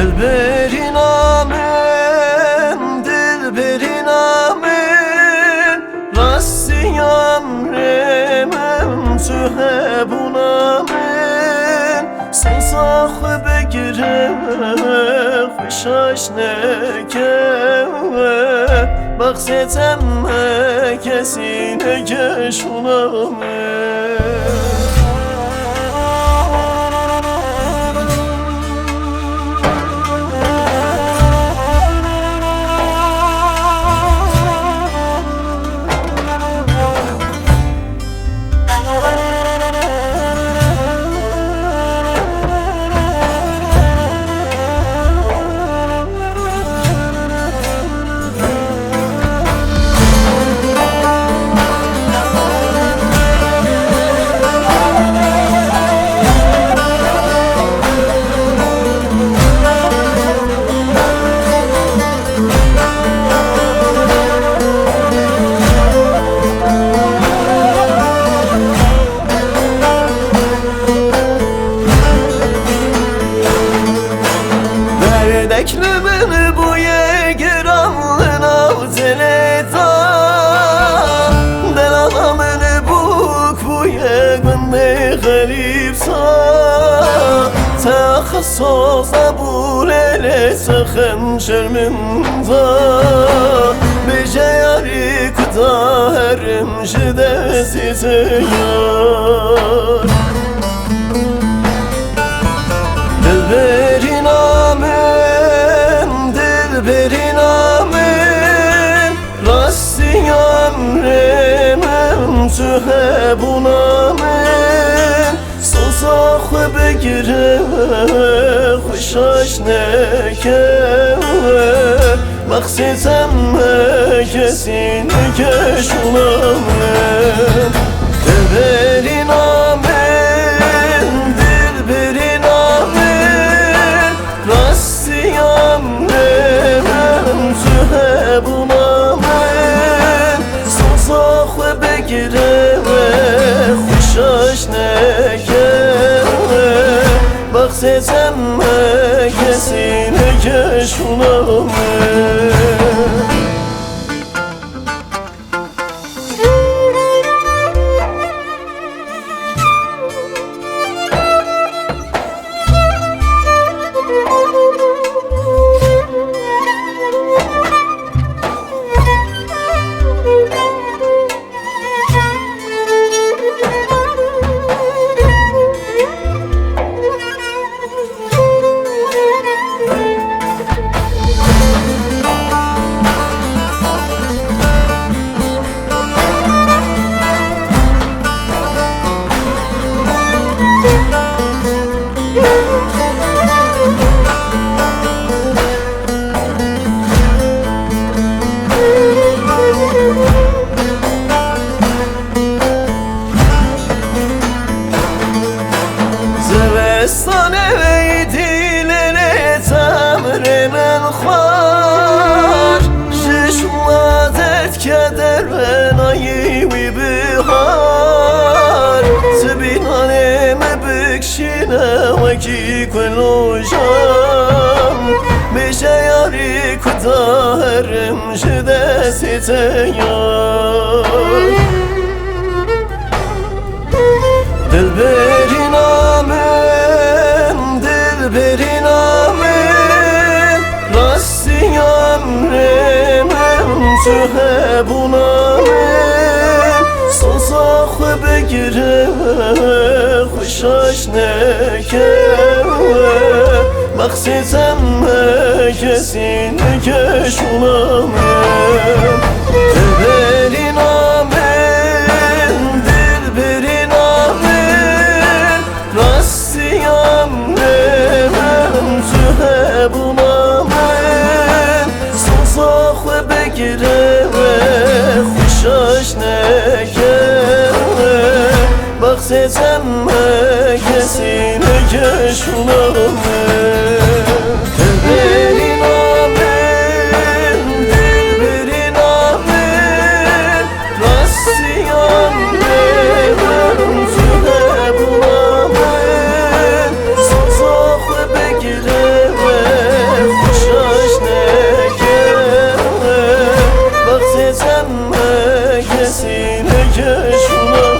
Dilberin amen, dilberin amen, Rassiyam remem tühebun amen. Sen sahibe gire, kuşaş nekeve, Baksetem kesine geşun amen. Bekle beni bu yeger amlına zeleta, Delala beni bu yeger ne garipsa, Takhasosa bu lele sakın şerminza, Bece yari kuda herim jide size yar. Dilberin amen, dilberin amen, Rassiyam remem tühebun amen. Son sahibe gire, kuşaş nekeve, Baksetem kesine geşun amen. Dilberin amen, dilberin amen, Rassiyam remem tühebun amen. Son sahibe gire, kuşaş nekeve, Baksetem kesine geşun amen. Zevestane veydilere temre men khar, Şişladet keder ve nayivi bihar, Zibinane me bikşine veki kulujam, Beşe yari kuda herim jide site yar. Dilberin amen, dilberin amen, Rassiyam remem tühebun amen. Son sahibe gire, kuşaş nekeve, Baksetem kesine geşun amen. Dilberin amen, dilberin amen, Rassiyam remem tühebun amen. Son sahibe gire, kuşaş nekeve, Baksetem kesine geşun amen. Dilberin amen, dilberin amen, Rassiyam remem tühebun amen. Son sahibe gire, keş ulan